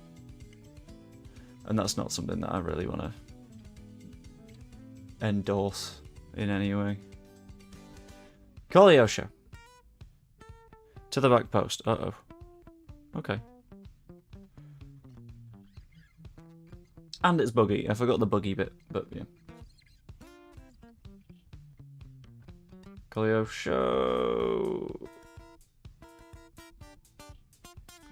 And that's not something that I really want to endorse in any way. Kolyosha. To the back post. Uh-oh. Okay. And it's buggy. I forgot the buggy bit, but yeah. Kolyosha.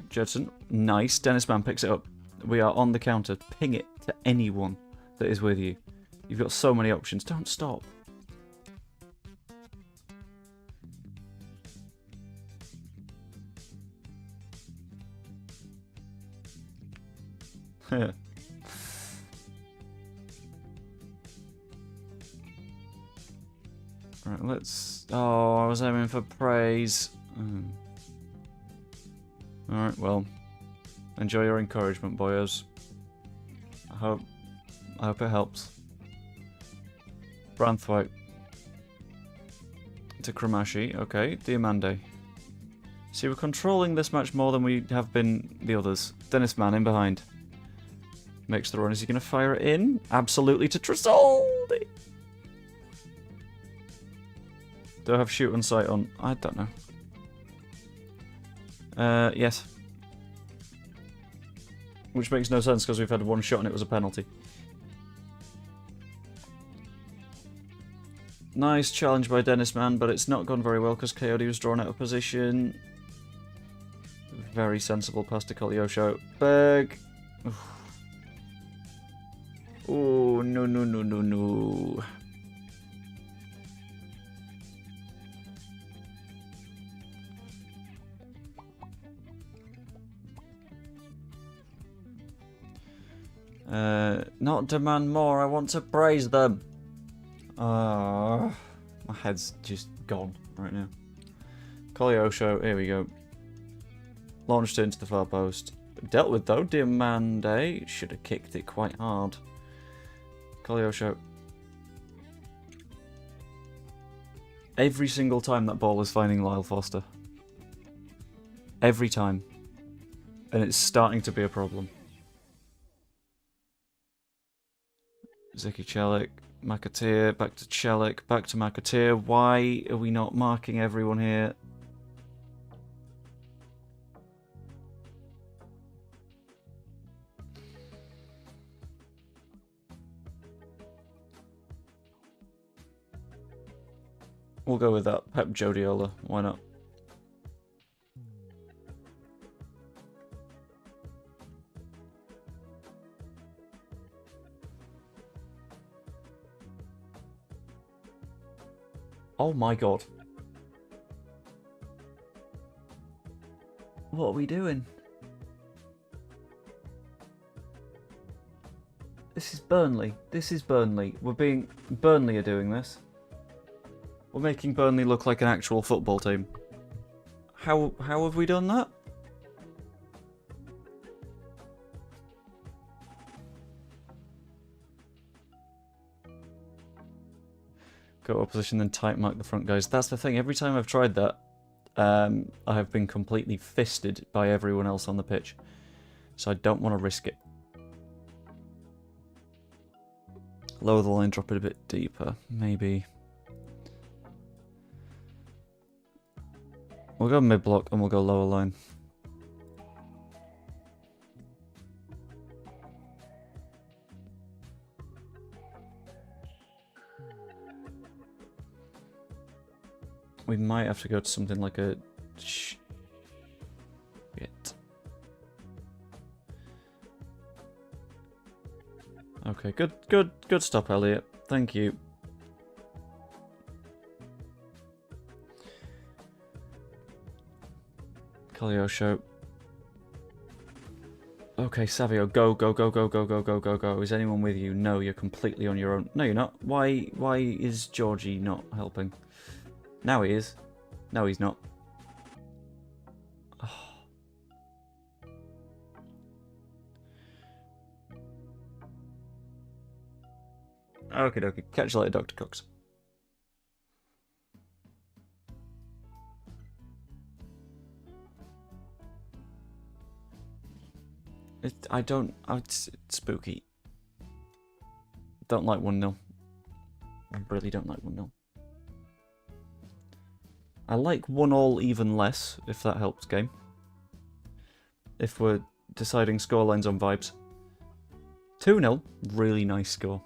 Judson. Nice. Dennis Mann picks it up. We are on the counter. Ping it to anyone that is with you. You've got so many options. Don't stop. Right, let's... Oh, I was aiming for praise. Alright, well. Enjoy your encouragement, boyos. I hope it helps. Branthwaite. To Kramashi. Okay, Diamande. See, we're controlling this match more than we have been the others. Dennis Mann in behind. Makes the run. Is he going to fire it in? Absolutely to Tresoldi. Do I have shoot on sight on? I don't know. Yes. Which makes no sense because we've had one shot and it was a penalty. Nice challenge by Dennis Mann, but it's not gone very well because Coyote was drawn out of position. Very sensible pass to Kolyosha. Berg. Oh, no, no, no, no, no. Not demand more, I want to praise them. My head's just gone right now. Kolyosha, here we go. Launched into the far post. Dealt with though, Diamande. Should have kicked it quite hard. Kolyosha. Every single time that ball is finding Lyle Foster. Every time. And it's starting to be a problem. Zeki Celik, McAteer, back to Celik, back to McAteer. Why are we not marking everyone here? We'll go with that. Pep Jodiola. Why not? Oh my god. What are we doing? This is Burnley. This is Burnley. Burnley are doing this. We're making Burnley look like an actual football team. How have we done that? Go opposition, then tight mark the front guys. That's the thing. Every time I've tried that, I have been completely fisted by everyone else on the pitch. So I don't want to risk it. Lower the line, drop it a bit deeper. Maybe. We'll go mid-block and we'll go lower line. We might have to go to something like a... Shit. Okay, good stop, Elliot. Thank you. Cagliosho. Okay, Savio, go. Is anyone with you? No, you're completely on your own. No, you're not. Why is Georgie not helping? Now he is. No, he's not. Oh. Okie dokie. Catch you later, Dr. Cox. It's spooky. Don't like 1-0. I really don't like 1-0. I like 1-1 even less, if that helps game. If we're deciding scorelines on vibes. 2-0, really nice score.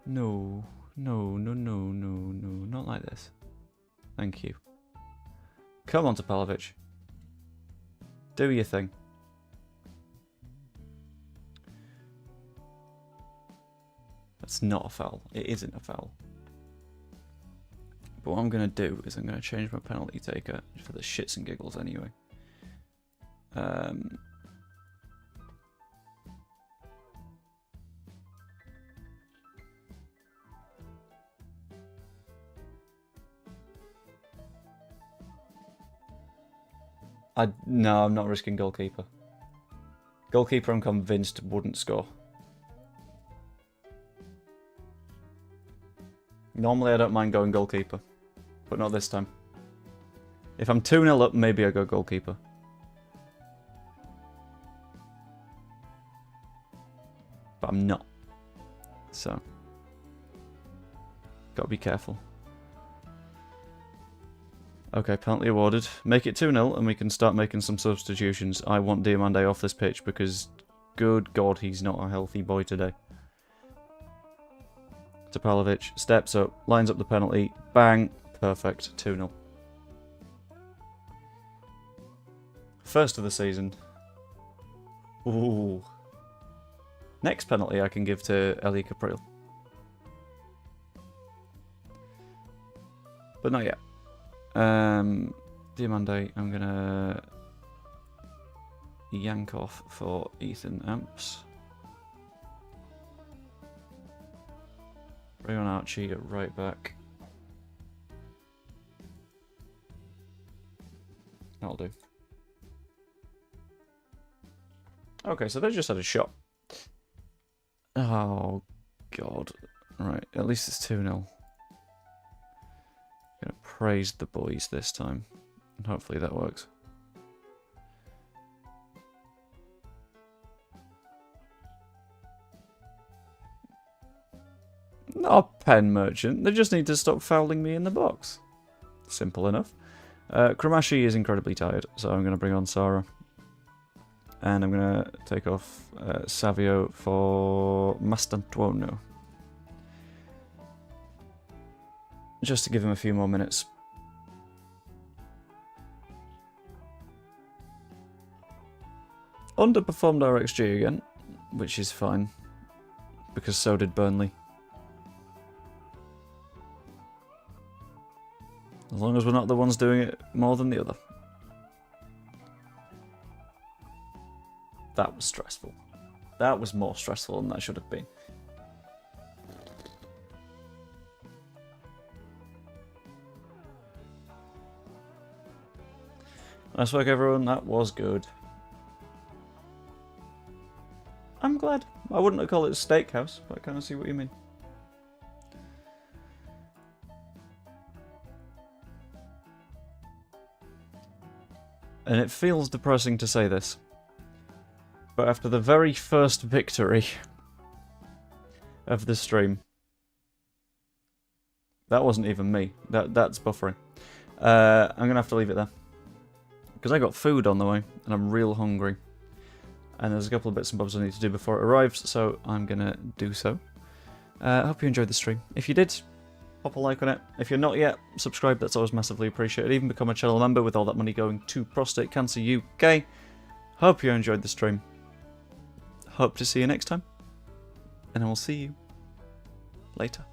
No, not like this. Thank you. Come on, Topalovic. Do your thing. That's not a foul. It isn't a foul. But what I'm going to do is I'm going to change my penalty taker for the shits and giggles anyway. No, I'm not risking goalkeeper. Goalkeeper, I'm convinced, wouldn't score. Normally I don't mind going goalkeeper, but not this time. If I'm 2-0 up, maybe I go goalkeeper. But I'm not. So, gotta be careful. Okay, penalty awarded. Make it 2-0 and we can start making some substitutions. I want Diamande off this pitch because, good God, he's not a healthy boy today. Topalovic steps up, lines up the penalty, bang, perfect, 2-0. First of the season. Ooh. Next penalty I can give to Eli Capril. But not yet. Diamande, I'm gonna yank off for Ethan Amps. Bring on Archie at right back. That'll do. Okay, so they just had a shot. Oh, God. Right, at least it's 2-0. Gonna praise the boys this time. And hopefully that works. Not a pen merchant. They just need to stop fouling me in the box. Simple enough. Kramashi is incredibly tired, so I'm going to bring on Sarah. And I'm going to take off Savio for Mastantuono. Just to give him a few more minutes. Underperformed RXG again, which is fine. Because so did Burnley. As long as we're not the ones doing it more than the other. That was stressful. That was more stressful than that should have been. Nice work, everyone. That was good. I'm glad. I wouldn't call it a steakhouse, but I kind of see what you mean. And it feels depressing to say this. But after the very first victory of the stream, that wasn't even me. That's buffering. I'm going to have to leave it there. Because I got food on the way, and I'm real hungry. And there's a couple of bits and bobs I need to do before it arrives, so I'm going to do so. I hope you enjoyed the stream. If you did, pop a like on it. If you're not yet, subscribe, that's always massively appreciated. Even become a channel member with all that money going to Prostate Cancer UK. Hope you enjoyed the stream. Hope to see you next time. And I will see you later.